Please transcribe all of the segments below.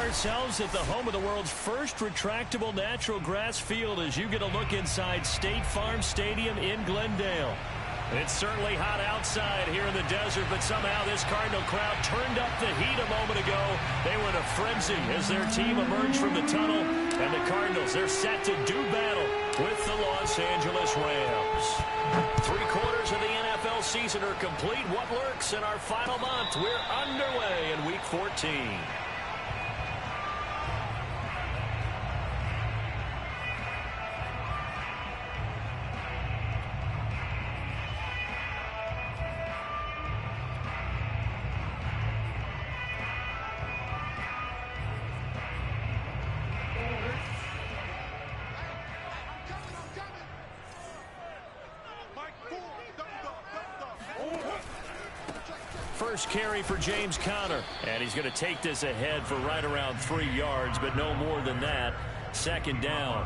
Ourselves at the home of the world's first retractable natural grass field as you get a look inside State Farm Stadium in Glendale. It's certainly hot outside here in the desert, but somehow this Cardinal crowd turned up the heat a moment ago. They were in a frenzy as their team emerged from the tunnel, and the Cardinals, they're set to do battle with the Los Angeles Rams. 3/4 of the NFL season are complete. What lurks in our final month? We're underway in Week 14. First carry for James Conner, and he's going to take this ahead for right around 3 yards, but no more than that. Second down.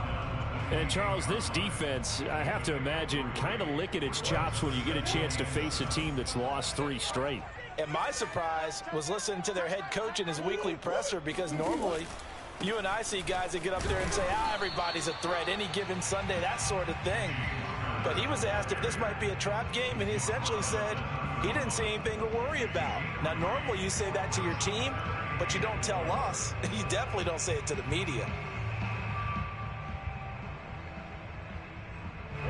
And, Charles, this defense, I have to imagine, kind of licking its chops when you get a chance to face a team that's lost 3 straight. And my surprise was listening to their head coach in his weekly presser, because normally you and I see guys that get up there and say, everybody's a threat any given Sunday, that sort of thing. But he was asked if this might be a trap game, and he essentially said he didn't see anything to worry about. Now, normally you say that to your team, but you don't tell us. You definitely don't say it to the media.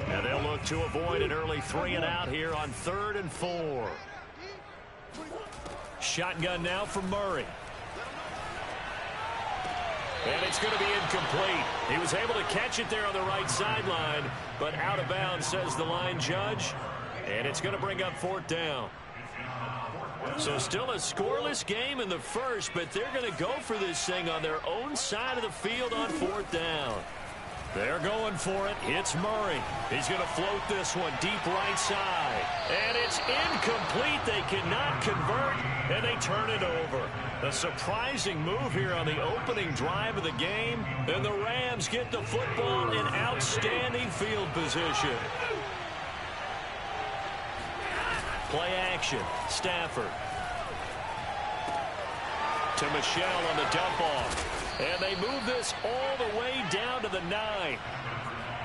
And they'll look to avoid an early 3 and out here on 3rd and 4. Shotgun now for Murray. And it's going to be incomplete. He was able to catch it there on the right sideline, but out of bounds, says the line judge. And it's going to bring up 4th down. So still a scoreless game in the first, but they're going to go for this thing on their own side of the field on 4th down. They're going for it. It's Murray. He's going to float this one deep right side. And it's incomplete. They cannot convert, and they turn it over. A surprising move here on the opening drive of the game. And the Rams get the football in outstanding field position. Play action. Stafford. To Michelle on the dump off. And they move this all the way down to the 9.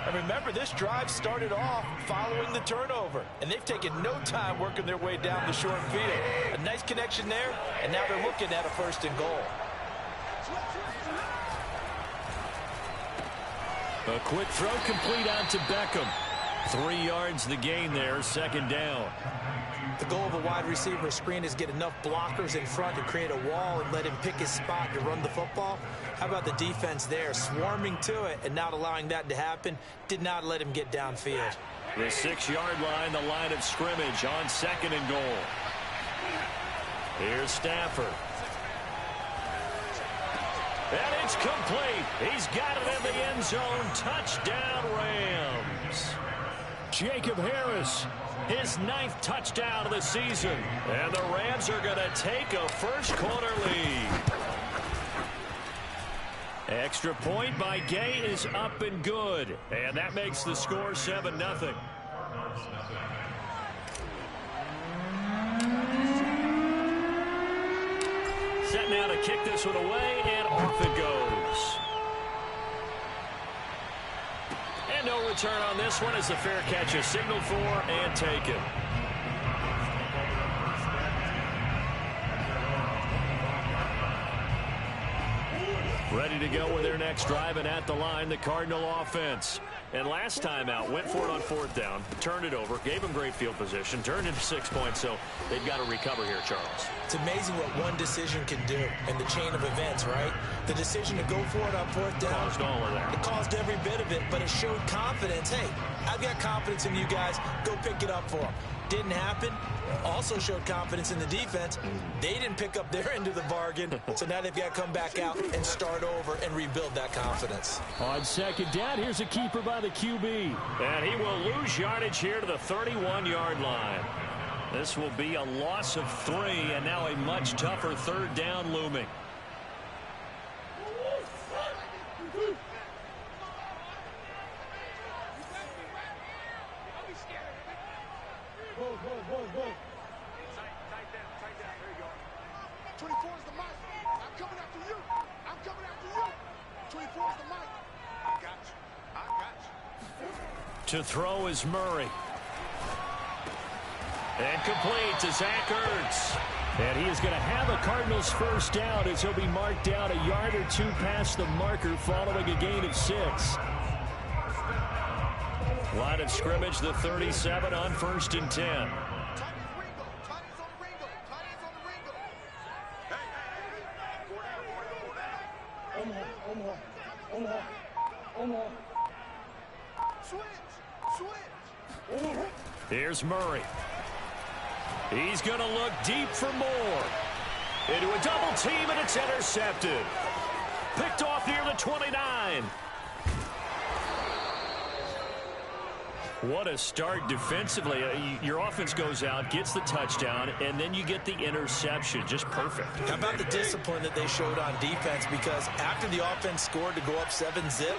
And remember, this drive started off following the turnover. And they've taken no time working their way down the short field. A nice connection there, and now they're looking at a 1st and goal. A quick throw complete out to Beckham. 3 yards the gain there, 2nd down. The goal of a wide receiver screen is get enough blockers in front to create a wall and let him pick his spot to run the football. How about the defense there, swarming to it and not allowing that to happen? Did not let him get downfield. The 6-yard line, the line of scrimmage on 2nd and goal. Here's Stafford. And it's complete. He's got it in the end zone. Touchdown, Rams. Jacob Harris, his 9th touchdown of the season. And the Rams are going to take a first-quarter lead. Extra point by Gay is up and good. And that makes the score 7-0. Set now to kick this one away, and off it goes. And no return on this one as the fair catch is signaled for and taken. Ready to go with their next drive, and at the line, the Cardinal offense. And last time out, went for it on 4th down, turned it over, gave them great field position, turned into 6 points, so they've got to recover here, Charles. It's amazing what one decision can do in the chain of events, right? The decision to go for it on 4th down. Caused all of that. It caused every bit of it, but it showed confidence. Hey, I've got confidence in you guys. Go pick it up for them. Didn't happen. Also showed confidence in the defense. They didn't pick up their end of the bargain, so now they've got to come back out and start over and rebuild that confidence. On second down, here's a keeper by the QB. And he will lose yardage here to the 31-yard line. This will be a loss of 3, and now a much tougher third down looming. To throw is Murray. And complete to Zach Ertz. And he is going to have a Cardinals first down as he'll be marked down a yard or 2 past the marker following a gain of 6. Line of scrimmage, the 37 on 1st and 10. Here's Murray. He's going to look deep for more. Into a double team, and it's intercepted. Picked off near the 29. What a start defensively. Your offense goes out, gets the touchdown, and then you get the interception. Just perfect. How about the discipline that they showed on defense? Because after the offense scored to go up 7-zip,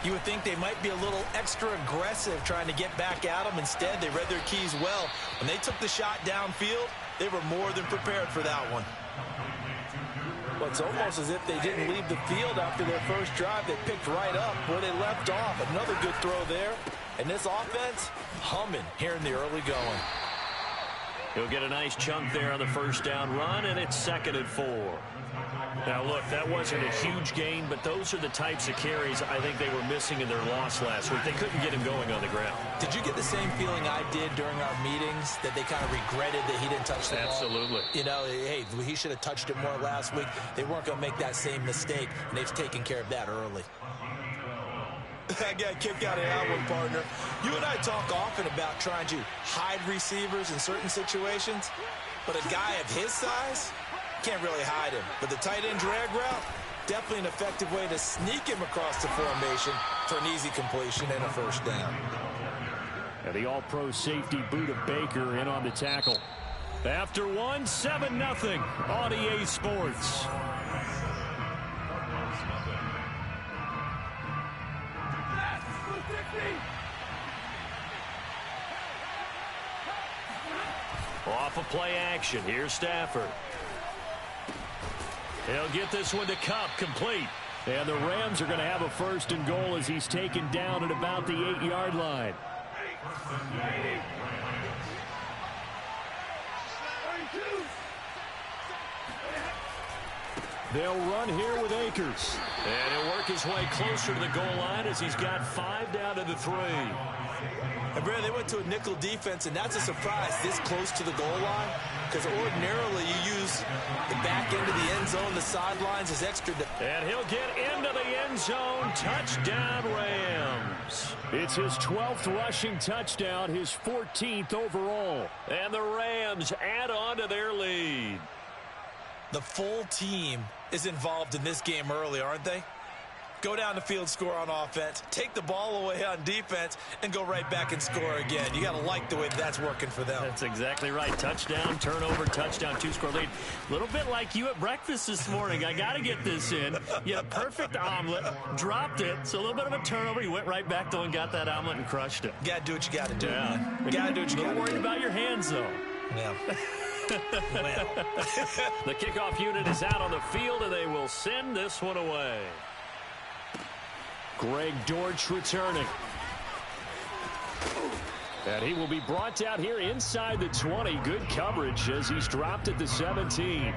you would think they might be a little extra aggressive trying to get back at them. Instead, they read their keys well. When they took the shot downfield, they were more than prepared for that one. Well, it's almost as if they didn't leave the field after their first drive. They picked right up where they left off. Another good throw there. And this offense, humming here in the early going. He'll get a nice chunk there on the first down run, and it's 2nd and 4. Now, look, that wasn't a huge gain, but those are the types of carries I think they were missing in their loss last week. They couldn't get him going on the ground. Did you get the same feeling I did during our meetings, that they kind of regretted that he didn't touch the ball? Absolutely. You know, hey, he should have touched it more last week. They weren't going to make that same mistake, and they've taken care of that early. I got a kick out of that one, partner. You and I talk often about trying to hide receivers in certain situations, but a guy of his size can't really hide him. But the tight end drag route, definitely an effective way to sneak him across the formation for an easy completion and a first down. And the all-pro safety Buda Baker in on the tackle. After 1, 7-0 on EA Sports. Off of play action. Here's Stafford. He'll get this one to Cup, complete. And the Rams are going to have a 1st and goal as he's taken down at about the 8-yard line. They'll run here with Akers. And he'll work his way closer to the goal line as he's got 5 down to the 3. And Brad, they went to a nickel defense, and that's a surprise this close to the goal line, because ordinarily you use the back end of the end zone, the sidelines as extra. And he'll get into the end zone. Touchdown, Rams. It's his 12th rushing touchdown, his 14th overall. And the Rams add on to their lead. The full team is involved in this game early, aren't they? Go down the field, score on offense, take the ball away on defense, and go right back and score again. You got to like the way that's working for them. That's exactly right. Touchdown, turnover, touchdown, 2-score lead. A little bit like you at breakfast this morning. I got to get this in. You had a perfect omelet, dropped it, so a little bit of a turnover. You went right back, though, and got that omelet and crushed it. You got to do what you got to do. Yeah. You got to do what you got to do. Worried about your hands, though. Yeah. Well. The kickoff unit is out on the field, and they will send this one away. Greg Dortch returning. And he will be brought down here inside the 20. Good coverage as he's dropped at the 17.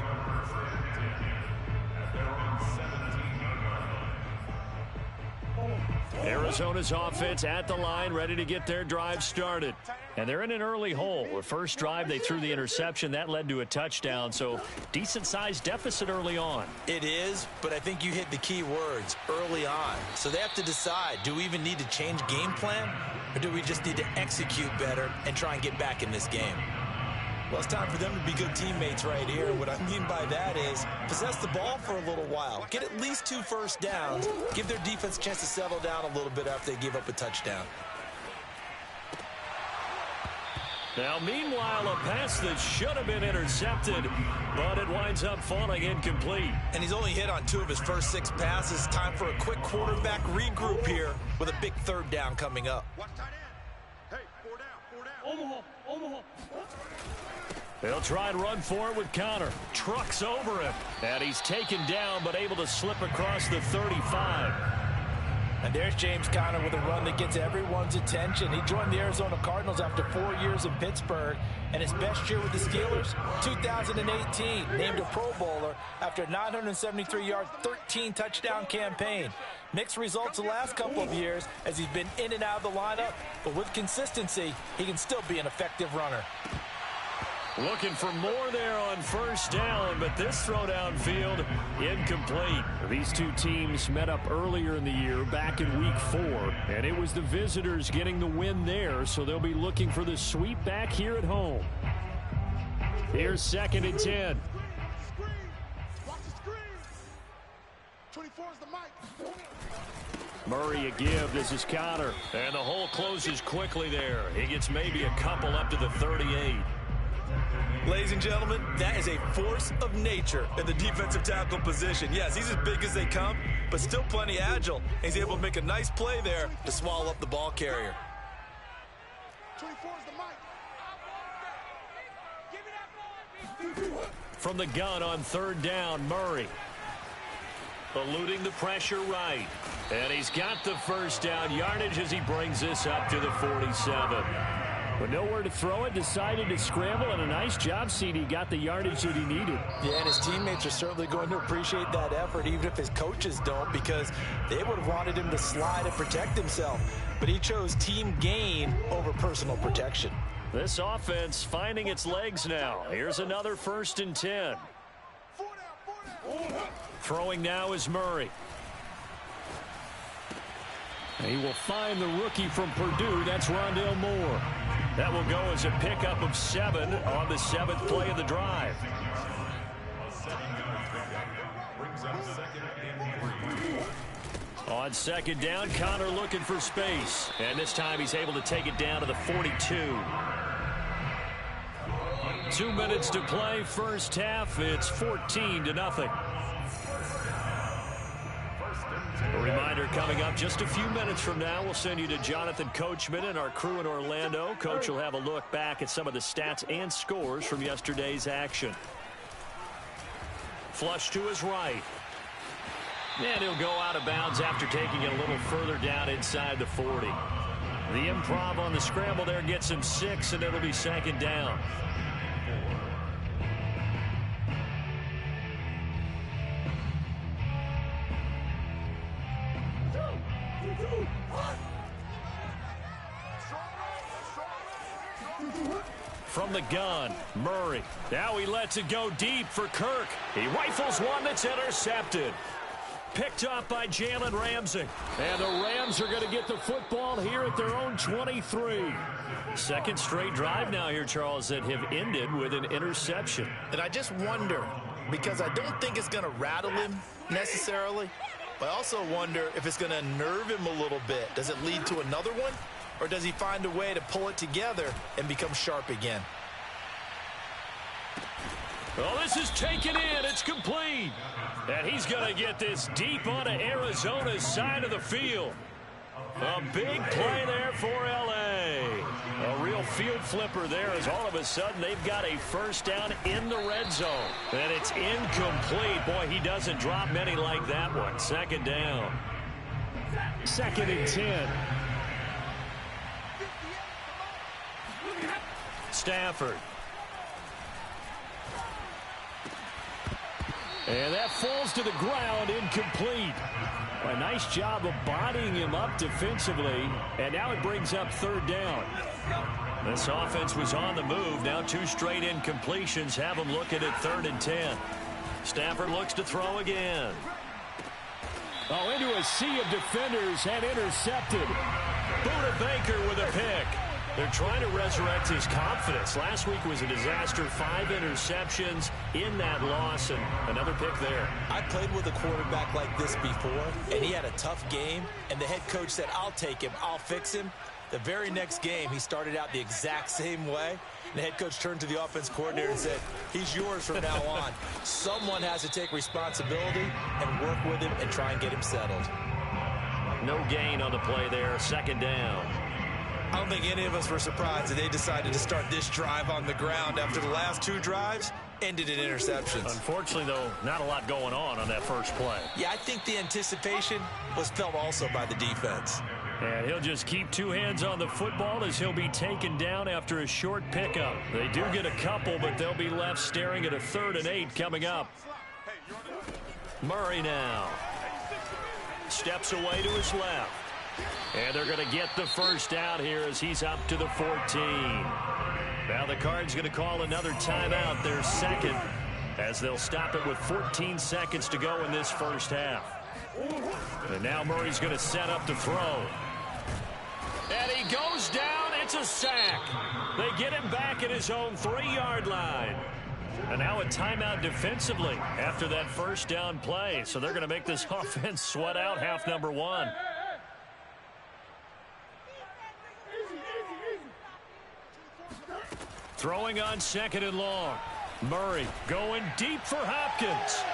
Arizona's offense at the line, ready to get their drive started. And they're in an early hole. The first drive, they threw the interception. That led to a touchdown, so decent-sized deficit early on. It is, but I think you hit the key words, early on. So they have to decide, do we even need to change game plan, or do we just need to execute better and try and get back in this game? Well, it's time for them to be good teammates right here. What I mean by that is possess the ball for a little while. Get at least 2 first downs. Give their defense a chance to settle down a little bit after they give up a touchdown. Now, meanwhile, a pass that should have been intercepted, but it winds up falling incomplete. And he's only hit on 2 of his first 6 passes. Time for a quick quarterback regroup here with a big 3rd down coming up. Watch tight end. Hey, 4 down. Omaha. They'll try and run for it with Connor. Trucks over him. And he's taken down, but able to slip across the 35. And there's James Conner with a run that gets everyone's attention. He joined the Arizona Cardinals after 4 years in Pittsburgh. And his best year with the Steelers, 2018. Named a Pro Bowler after a 973-yard, 13-touchdown campaign. Mixed results the last couple of years as he's been in and out of the lineup. But with consistency, he can still be an effective runner. Looking for more there on first down, but this throw downfield incomplete. These two teams met up earlier in the year, back in week 4, and it was the visitors getting the win there, so they'll be looking for the sweep back here at home. Here's 2nd and 10. Watch the screen. 24 is the mic. Murray a give. This is Connor. And the hole closes quickly there. He gets maybe a couple up to the 38. Ladies and gentlemen, that is a force of nature in the defensive tackle position. Yes, he's as big as they come, but still plenty agile. He's able to make a nice play there to swallow up the ball carrier. 24 is the mic. From the gun on 3rd down, Murray. Eluding the pressure right. And he's got the first down yardage as he brings this up to the 47. But nowhere to throw it, decided to scramble, and a nice job, CD. Got the yardage that he needed. Yeah, and his teammates are certainly going to appreciate that effort, even if his coaches don't, because they would have wanted him to slide and protect himself. But he chose team gain over personal protection. This offense finding its legs now. Here's another 1st and 10. 4 down. Throwing now is Murray. He will find the rookie from Purdue. That's Rondale Moore. That will go as a pickup of 7 on the 7th play of the drive. On 2nd down, Connor looking for space. And this time he's able to take it down to the 42. 2 minutes to play, first half. It's 14-0. A reminder coming up just a few minutes from now, we'll send you to Jonathan Coachman and our crew in Orlando. Coach will have a look back at some of the stats and scores from yesterday's action. Flush to his right. And he'll go out of bounds after taking it a little further down inside the 40. The improv on the scramble there gets him 6, and it'll be 2nd down. From the gun, Murray. Now he lets it go deep for Kirk. He rifles one that's intercepted. Picked up by Jalen Ramsey. And the Rams are going to get the football here at their own 23. 2nd straight drive now here, Charles, that have ended with an interception. And I just wonder, because I don't think it's going to rattle him necessarily, but I also wonder if it's going to unnerve him a little bit. Does it lead to another one? Or does he find a way to pull it together and become sharp again? Well, this is taken in. It's complete. And he's going to get this deep onto Arizona's side of the field. A big play there for L.A. A real field flipper there as all of a sudden they've got a first down in the red zone. And it's incomplete. Boy, he doesn't drop many like that one. 2nd down. 2nd and 10. And that falls to the ground, incomplete. A nice job of bodying him up defensively. And now it brings up third down. This offense was on the move. Now 2 straight incompletions have them looking at 3rd and 10. Stafford looks to throw again. Oh, into a sea of defenders and intercepted. Buda Baker with a pick. They're trying to resurrect his confidence. Last week was a disaster. 5 interceptions in that loss, and another pick there. I played with a quarterback like this before, and he had a tough game, and the head coach said, I'll take him, I'll fix him. The very next game, he started out the exact same way. The head coach turned to the offense coordinator and said, he's yours from now on. Someone has to take responsibility and work with him and try and get him settled. No gain on the play there. 2nd down. I don't think any of us were surprised that they decided to start this drive on the ground after the last 2 drives ended in interceptions. Unfortunately, though, not a lot going on that first play. Yeah, I think the anticipation was felt also by the defense. And he'll just keep 2 hands on the football as he'll be taken down after a short pickup. They do get a couple, but they'll be left staring at a 3rd and 8 coming up. Murray now steps away to his left. And they're going to get the first down here as he's up to the 14. Now the Cards going to call another timeout, their 2nd, as they'll stop it with 14 seconds to go in this first half. And now Murray's going to set up to throw. And he goes down. It's a sack. They get him back at his own 3-yard line. And now a timeout defensively after that first down play. So they're going to make this offense sweat out half number 1. Throwing on 2nd and long. Murray going deep for Hopkins.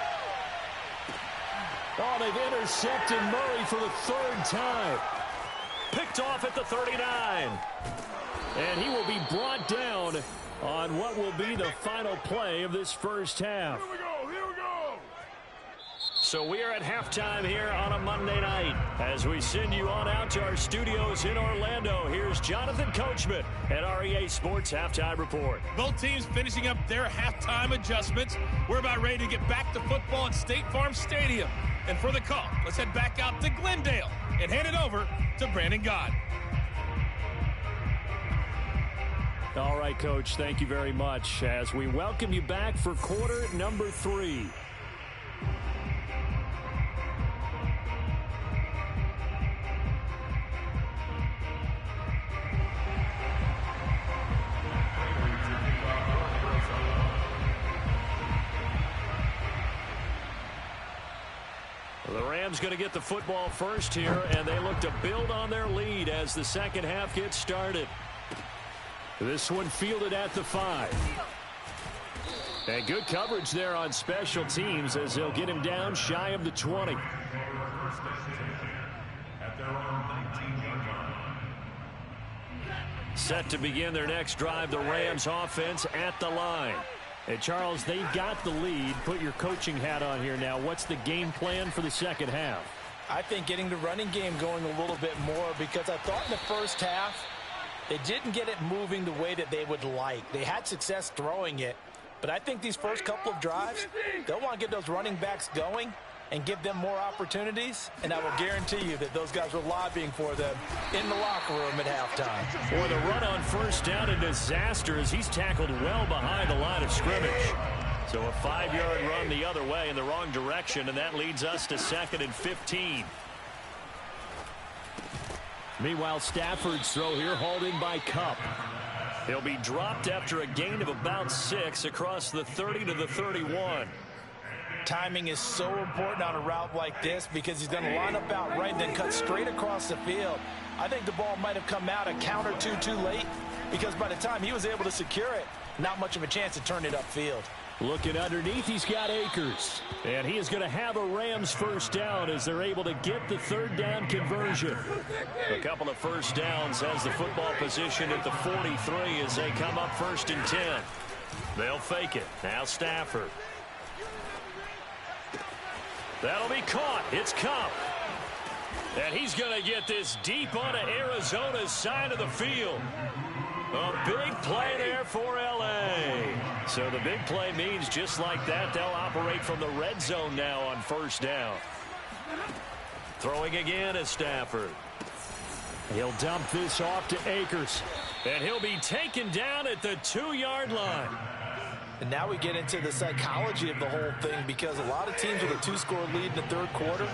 Oh, they've intercepted Murray for the 3rd time. Picked off at the 39. And he will be brought down on what will be the final play of this first half. Here we go. So we are at halftime here on a Monday night. As we send you on out to our studios in Orlando, here's Jonathan Coachman at REA Sports Halftime Report. Both teams finishing up their halftime adjustments. We're about ready to get back to football at State Farm Stadium. And for the call, let's head back out to Glendale and hand it over to Brandon Gott. All right, Coach, thank you very much as we welcome you back for quarter number 3. The Rams going to get the football first here, and they look to build on their lead as the second half gets started. This one fielded at the 5. And good coverage there on special teams as they'll get him down shy of the 20. Set to begin their next drive, the Rams offense at the line. And Charles, they've got the lead. Put your coaching hat on here now. What's the game plan for the second half? I think getting the running game going a little bit more, because I thought in the first half they didn't get it moving the way that they would like. They had success throwing it, but I think these first couple of drives, they'll want to get those running backs going and give them more opportunities, and I will guarantee you that those guys were lobbying for them in the locker room at halftime. Boy, the run on first down, a disaster as he's tackled well behind the line of scrimmage. So a 5-yard run the other way in the wrong direction, and that leads us to 2nd and 15. Meanwhile, Stafford's throw here hauled in by Kupp. He'll be dropped after a gain of about 6 across the 30 to the 31. Timing is so important on a route like this because he's going to line up out right and then cut straight across the field. I think the ball might have come out a count or two too late because by the time he was able to secure it, not much of a chance to turn it upfield. Looking underneath, he's got Akers. And he is going to have a Rams first down as they're able to get the 3rd down conversion. A couple of first downs as the football position at the 43 as they come up 1st and 10. They'll fake it. Now Stafford. That'll be caught. It's Kupp. And he's going to get this deep onto Arizona's side of the field. A big play there for L.A. So the big play means just like that, they'll operate from the red zone now on first down. Throwing again is Stafford. He'll dump this off to Akers. And he'll be taken down at the 2-yard line. And now we get into the psychology of the whole thing, because a lot of teams with a 2-score lead in the third quarter,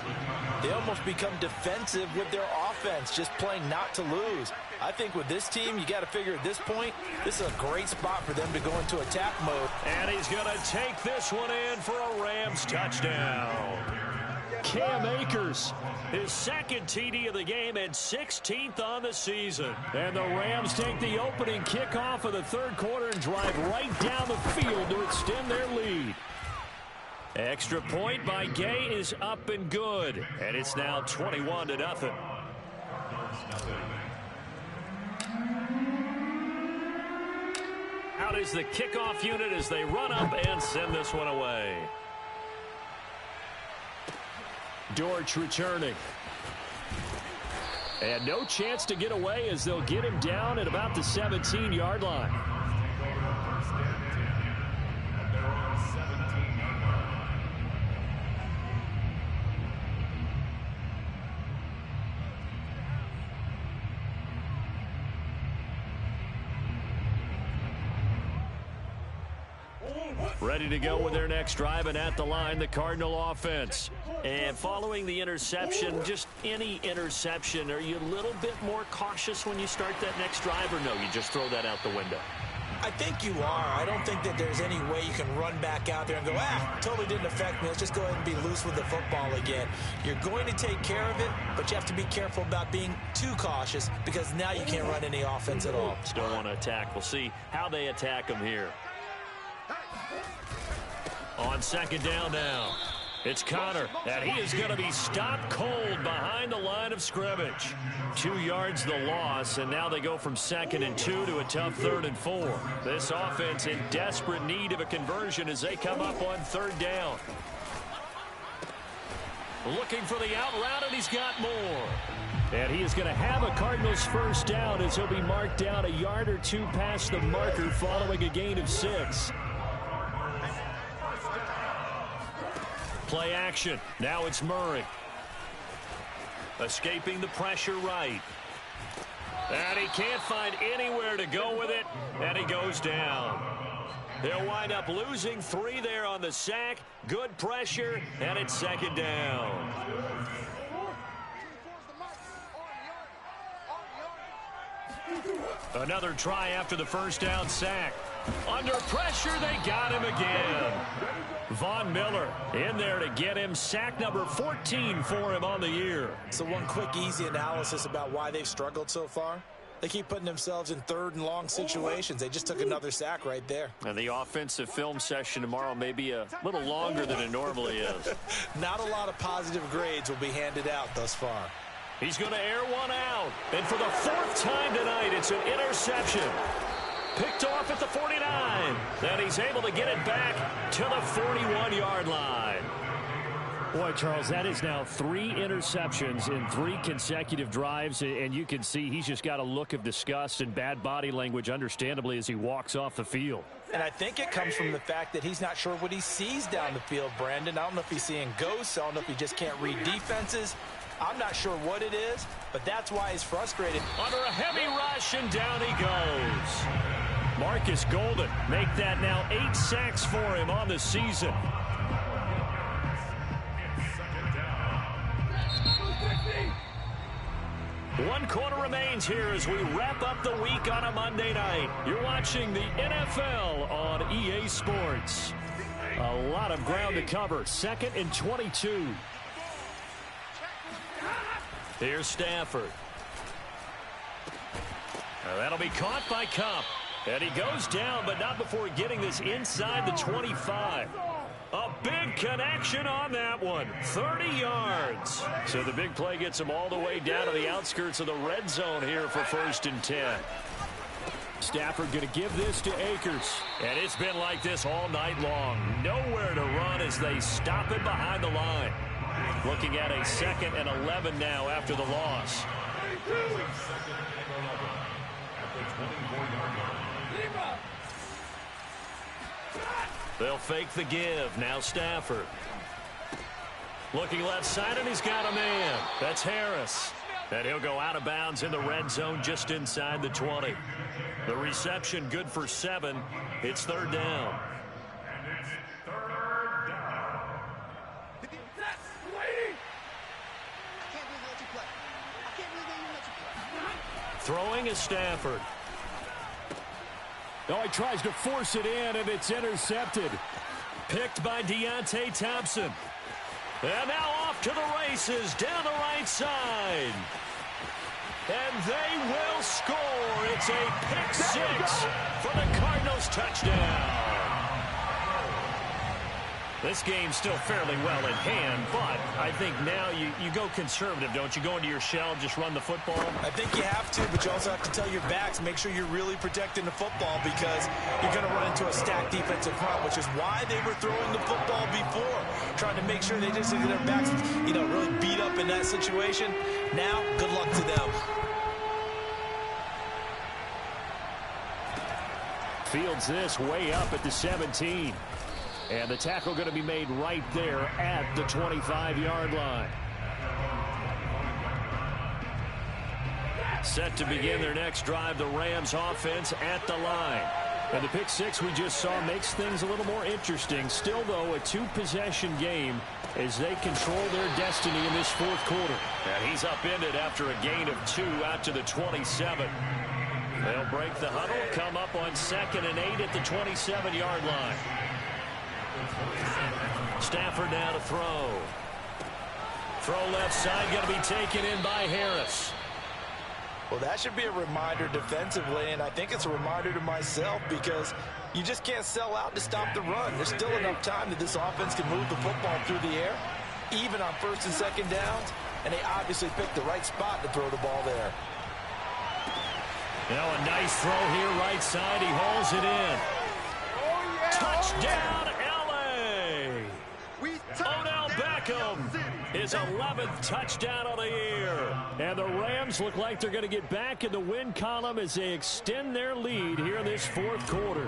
they almost become defensive with their offense, just playing not to lose. I think with this team, you got to figure at this point, this is a great spot for them to go into attack mode. And he's going to take this one in for a Rams touchdown. Cam Akers, his second TD of the game and 16th on the season. And the Rams take the opening kickoff of the third quarter and drive right down the field to extend their lead. Extra point by Gay is up and good. And it's now 21-0. Out is the kickoff unit as they run up and send this one away. Dortch returning. And no chance to get away as they'll get him down at about the 17-yard line. Ready to go with their next drive, and at the line, the Cardinal offense. And following the interception, just any interception, are you a little bit more cautious when you start that next drive, or no, you just throw that out the window? I think you are. I don't think that there's any way you can run back out there and go, totally didn't affect me. Let's just go ahead and be loose with the football again. You're going to take care of it, but you have to be careful about being too cautious, because now you can't run any offense at all. Still want to attack. We'll see how they attack them here. On second down now, it's Connor, and he is going to be stopped cold behind the line of scrimmage. 2 yards the loss, and now they go from 2nd and 2 to a tough 3rd and 4. This offense in desperate need of a conversion as they come up on 3rd down. Looking for the out route, and he's got more. And he is going to have a Cardinals first down as he'll be marked down a yard or two past the marker following a gain of 6. Play action. Now it's Murray. Escaping the pressure right. And he can't find anywhere to go with it, and he goes down. They'll wind up losing 3 there on the sack. Good pressure, and it's 2nd down. Another try after the first down sack. Under pressure, they got him again. Von Miller in there to get him. Sack number 14 for him on the year. So one quick, easy analysis about why they've struggled so far. They keep putting themselves in 3rd and long situations. They just took another sack right there. And the offensive film session tomorrow may be a little longer than it normally is. Not a lot of positive grades will be handed out thus far. He's going to air one out. And for the 4th time tonight, it's an interception. Picked off at the 49. And he's able to get it back to the 41-yard line. Boy, Charles, that is now 3 interceptions in 3 consecutive drives. And you can see he's just got a look of disgust and bad body language, understandably, as he walks off the field. And I think it comes from the fact that he's not sure what he sees down the field, Brandon. I don't know if he's seeing ghosts. I don't know if he just can't read defenses. I'm not sure what it is, but that's why he's frustrated. Under a heavy rush, and down he goes. Marcus Golden make that now 8 sacks for him on the season. One quarter remains here as we wrap up the week on a Monday night. You're watching the NFL on EA Sports. A lot of ground to cover. 2nd and 22. Here's Stafford. That'll be caught by Kupp. And he goes down, but not before getting this inside the 25. A big connection on that one. 30 yards. So the big play gets him all the way down to the outskirts of the red zone here for 1st and 10. Stafford going to give this to Akers. And it's been like this all night long. Nowhere to run as they stop it behind the line. Looking at a 2nd and 11 now after the loss. They'll fake the give. Now Stafford. Looking left side, and he's got a man. That's Harris. And he'll go out of bounds in the red zone just inside the 20. The reception good for 7. It's third down. Throwing is Stafford. Oh, he tries to force it in, and it's intercepted. Picked by Deontay Thompson. And now off to the races down the right side. And they will score. It's a pick 6 for the Cardinals touchdown. This game's still fairly well in hand, but I think now you go conservative, don't you? Go into your shell, just run the football? I think you have to, but you also have to tell your backs, make sure you're really protecting the football because you're going to run into a stacked defensive front, which is why they were throwing the football before, trying to make sure they just get their backs, really beat up in that situation. Now, good luck to them. Fields this way up at the 17. And the tackle going to be made right there at the 25-yard line. Set to begin their next drive, the Rams offense at the line. And the pick 6 we just saw makes things a little more interesting. Still, though, a 2-possession game as they control their destiny in this fourth quarter. And he's upended after a gain of 2 out to the 27. They'll break the huddle, come up on 2nd and 8 at the 27-yard line. Stafford now to throw. Throw left side, going to be taken in by Harris. Well, that should be a reminder defensively, and I think it's a reminder to myself because you just can't sell out to stop the run. There's still enough time that this offense can move the football through the air, even on 1st and 2nd downs, and they obviously picked the right spot to throw the ball there. Now a nice throw here, right side. He hauls it in. Touchdown, L.A. Odell Beckham, his 11th touchdown of the year. And the Rams look like they're going to get back in the win column as they extend their lead here in this fourth quarter.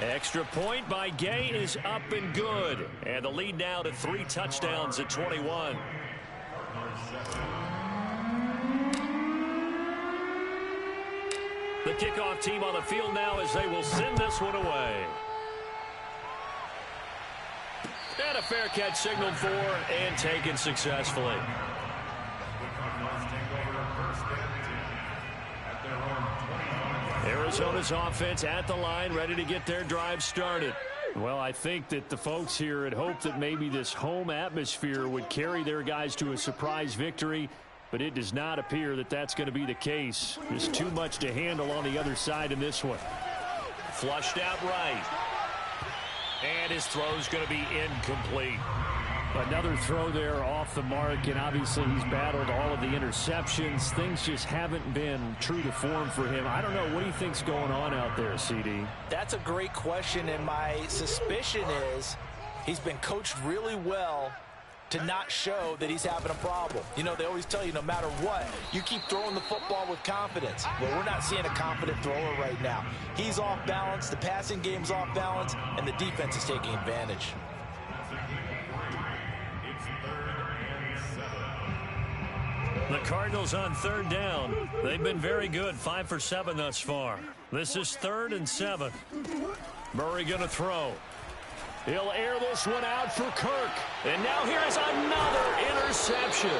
Extra point by Gay is up and good. And the lead now to 3 touchdowns at 21. The kickoff team on the field now as they will send this one away. And a fair catch signaled for and taken successfully. Arizona's offense at the line, ready to get their drive started. Well, I think that the folks here had hoped that maybe this home atmosphere would carry their guys to a surprise victory, but it does not appear that that's going to be the case. There's too much to handle on the other side in this one. Flushed out right. And his throw's going to be incomplete. Another throw there off the mark, and obviously he's battled all of the interceptions. Things just haven't been true to form for him. I don't know. What do you think's going on out there, CD? That's a great question, and my suspicion is he's been coached really well to not show that he's having a problem. They always tell you no matter what, you keep throwing the football with confidence. Well, we're not seeing a confident thrower right now. He's off balance, the passing game's off balance, and the defense is taking advantage. The Cardinals on 3rd down. They've been very good, 5 for 7 thus far. This is 3rd and 7. Murray going to throw. He'll air this one out for Kirk. And now here is another interception.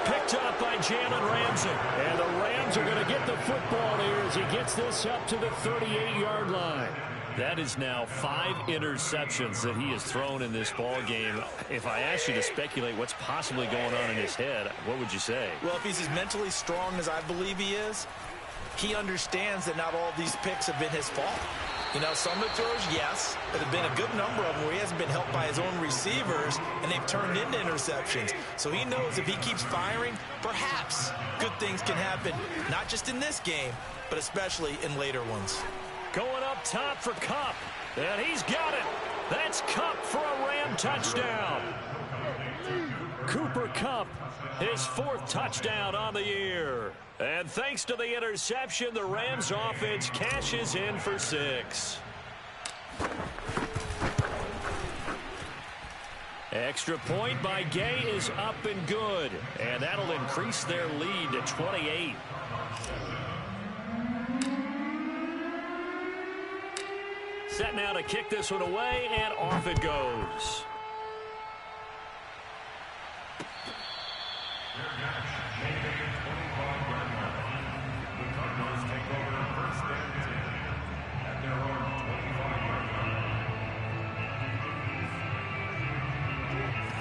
Picked up by Jalen Ramsey. And the Rams are going to get the football here as he gets this up to the 38-yard line. That is now 5 interceptions that he has thrown in this ball game. If I asked you to speculate what's possibly going on in his head, what would you say? Well, if he's as mentally strong as I believe he is, he understands that not all of these picks have been his fault. Some of the throws, yes, but there have been a good number of them where he hasn't been helped by his own receivers, and they've turned into interceptions. So he knows if he keeps firing, perhaps good things can happen, not just in this game, but especially in later ones. Going up top for Kupp, and he's got it. That's Kupp for a Ram touchdown. Cooper Kupp, his 4th touchdown on the year. And thanks to the interception, the Rams offense cashes in for 6. Extra point by Gay is up and good. And that'll increase their lead to 28. Set now to kick this one away, and off it goes.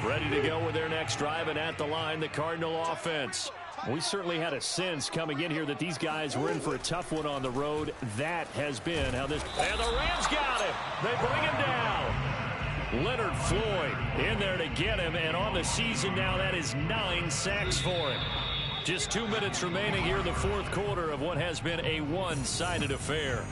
Ready to go with their next drive, and at the line, the Cardinal offense. We certainly had a sense coming in here that these guys were in for a tough one on the road. That has been how this... And the Rams got him. They bring him down. Leonard Floyd in there to get him, and on the season now, that is 9 sacks for him. Just 2 minutes remaining here in the 4th quarter of what has been a one-sided affair.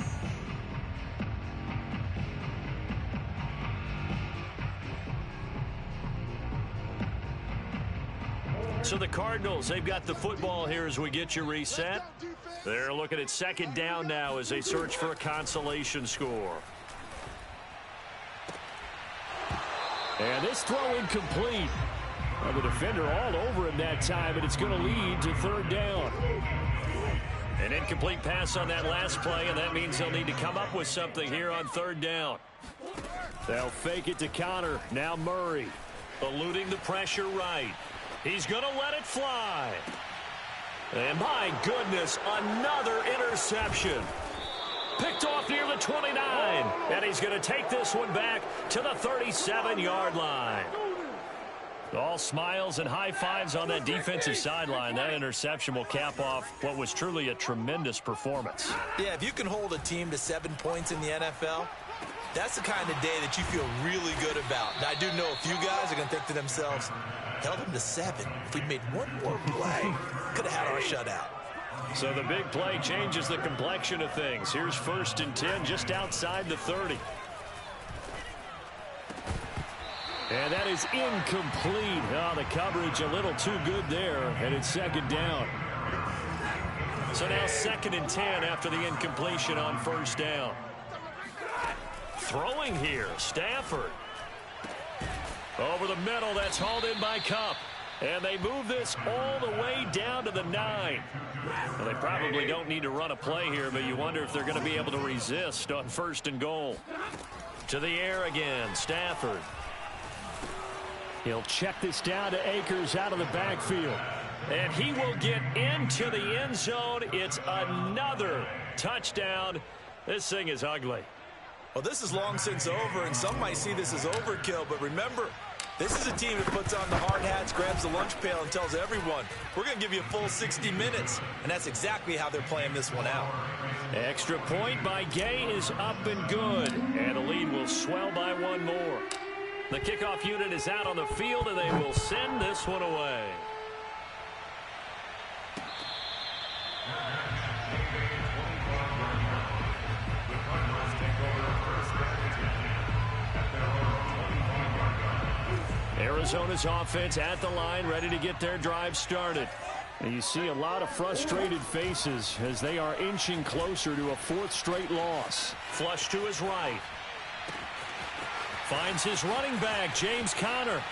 So the Cardinals, they've got the football here as we get you reset. They're looking at 2nd down now as they search for a consolation score. And this throw incomplete. Well, the defender all over him that time, and it's going to lead to 3rd down. An incomplete pass on that last play, and that means they'll need to come up with something here on 3rd down. They'll fake it to Connor. Now Murray, eluding the pressure right. He's going to let it fly. And my goodness, another interception. Picked off near the 29. And he's going to take this one back to the 37-yard line. All smiles and high fives on that defensive sideline. That interception will cap off what was truly a tremendous performance. Yeah, if you can hold a team to 7 points in the NFL, that's the kind of day that you feel really good about. Now, I do know a few guys are going to think to themselves, held them to 7. If we'd made one more play, could have had our shutout. So the big play changes the complexion of things. Here's 1st and 10 just outside the 30. And that is incomplete. Oh, the coverage a little too good there, and it's 2nd down. So now 2nd and 10 after the incompletion on 1st down. Throwing here, Stafford. Over the middle, that's hauled in by Kupp. And they move this all the way down to the 9. Well, they probably don't need to run a play here, but you wonder if they're going to be able to resist on 1st and goal. To the air again, Stafford. He'll check this down to Akers out of the backfield. And he will get into the end zone. It's another touchdown. This thing is ugly. Well, this is long since over, and some might see this as overkill, but remember, this is a team that puts on the hard hats, grabs the lunch pail, and tells everyone, we're going to give you a full 60 minutes, and that's exactly how they're playing this one out. Extra point by Gay is up and good, and the lead will swell by 1 more. The kickoff unit is out on the field, and they will send this one away. Arizona's offense at the line, ready to get their drive started. And you see a lot of frustrated faces as they are inching closer to a 4th straight loss. Flush to his right. Finds his running back, James Conner.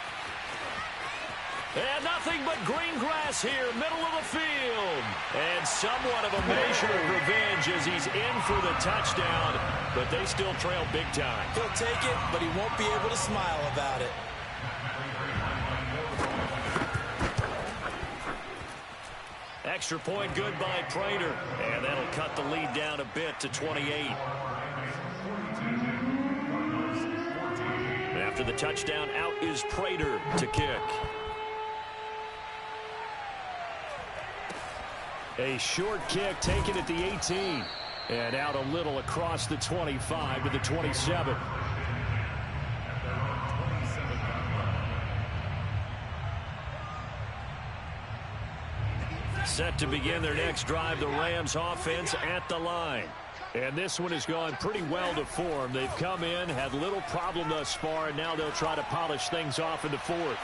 And nothing but green grass here, middle of the field. And somewhat of a measure of revenge as he's in for the touchdown, but they still trail big time. He'll take it, but he won't be able to smile about it. Extra point good by Prater, and that'll cut the lead down a bit to 28. And after the touchdown, out is Prater to kick. A short kick taken at the 18. And out a little across the 25 to the 27. Set to begin their next drive, the Rams offense at the line. And this one has gone pretty well to form. They've come in, had little problem thus far, and now they'll try to polish things off in the fourth.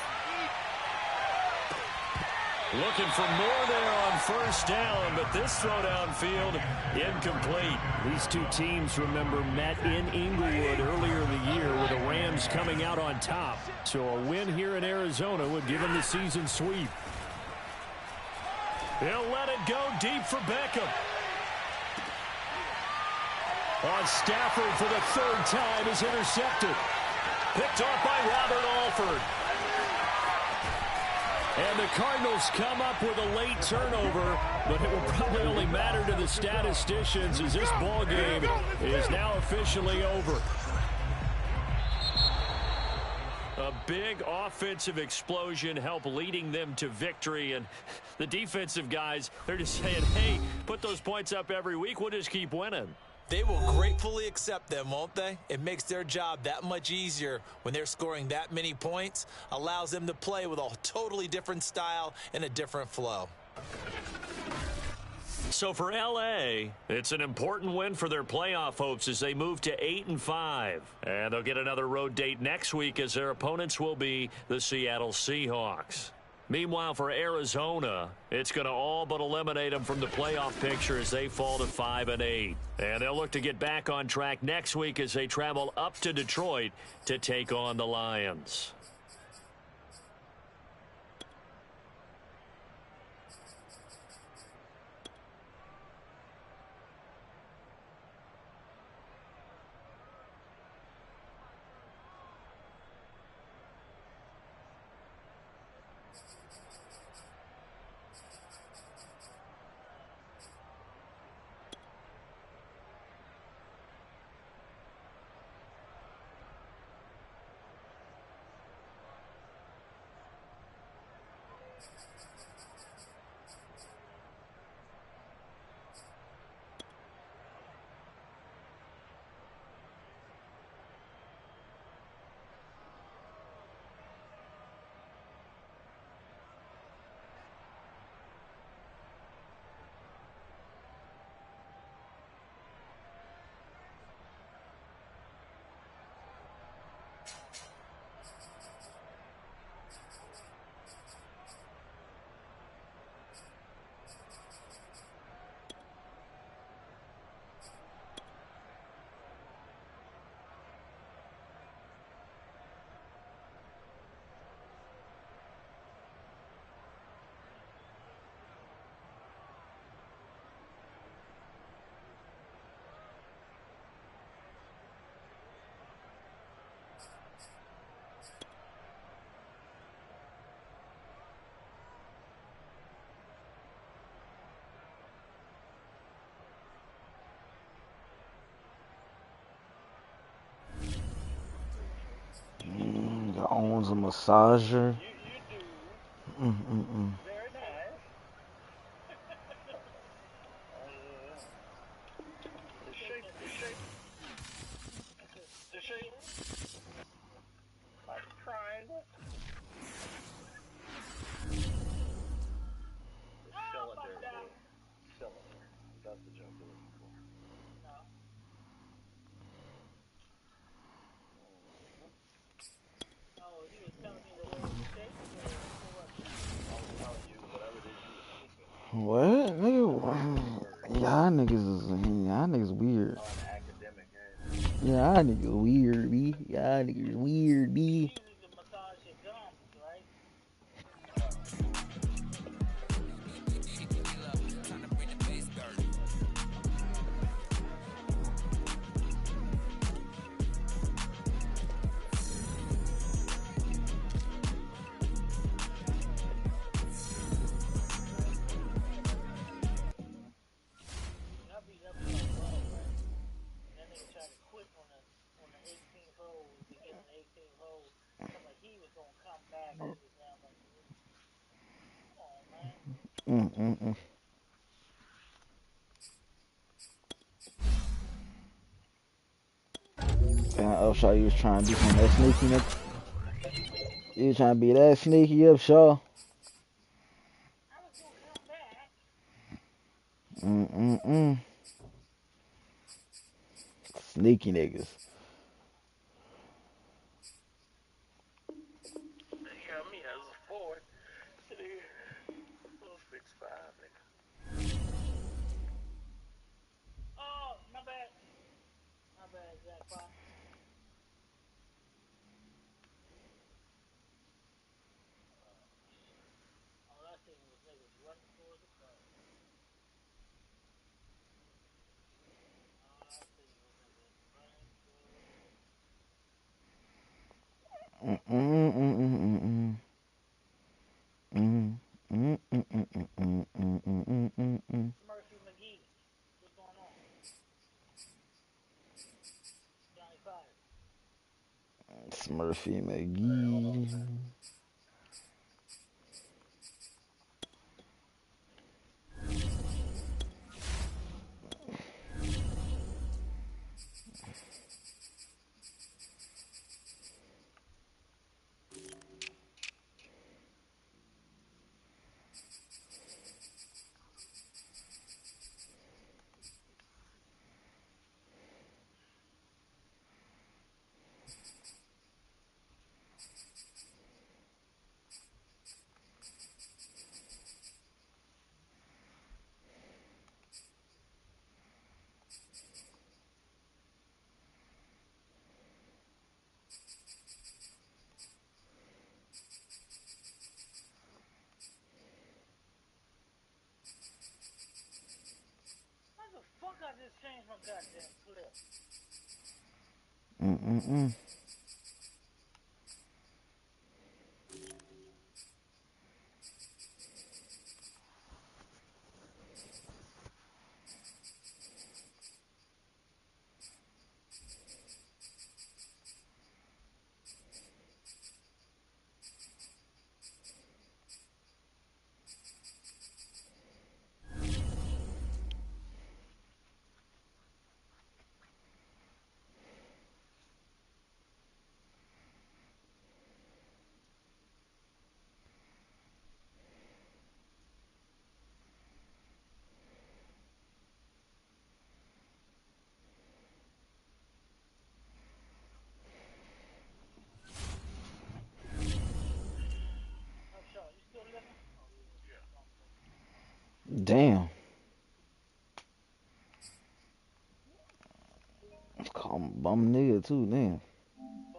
Looking for more there on first down, but this throw downfield incomplete. These two teams, remember, met in Inglewood earlier in the year with the Rams coming out on top. So a win here in Arizona would give them the season sweep. He'll let it go deep for Beckham. On Stafford for the third time is intercepted. Picked off by Robert Alford. And the Cardinals come up with a late turnover, but it will probably only matter to the statisticians as this ball game is now officially over. A big offensive explosion helped leading them to victory, and the defensive guys, they're just saying, hey, put those points up every week, we'll just keep winning. They will gratefully accept them, won't they? It makes their job that much easier when they're scoring that many points. Allows them to play with a totally different style and a different flow. So for L.A., it's an important win for their playoff hopes as they move to 8-5. And they'll get another road date next week as their opponents will be the Seattle Seahawks. Meanwhile, for Arizona, it's going to all but eliminate them from the playoff picture as they fall to 5-8. And they'll look to get back on track next week as they travel up to Detroit to take on the Lions. Owns a massager. What? Nigga, y'all niggas weird. Yeah, y'all niggas weird, B. Y'all niggas weird, B. Upshaw, you was trying to be some that sneaky, nigga. You was trying to be that sneaky, Upshaw. sneaky niggas. They got me as a forward. Little 6'5", nigga. Oh, my bad. My bad, Jackpot. All I seen was niggas running towards the car. All I seen was niggas running towards the car. Murphy McGee, what's going on? Johnny Five. Smurfy McGee. How the fuck I just changed my goddamn clip? Oh, sure. You still living? Oh, yeah. Damn. Call him bum nigga too, damn.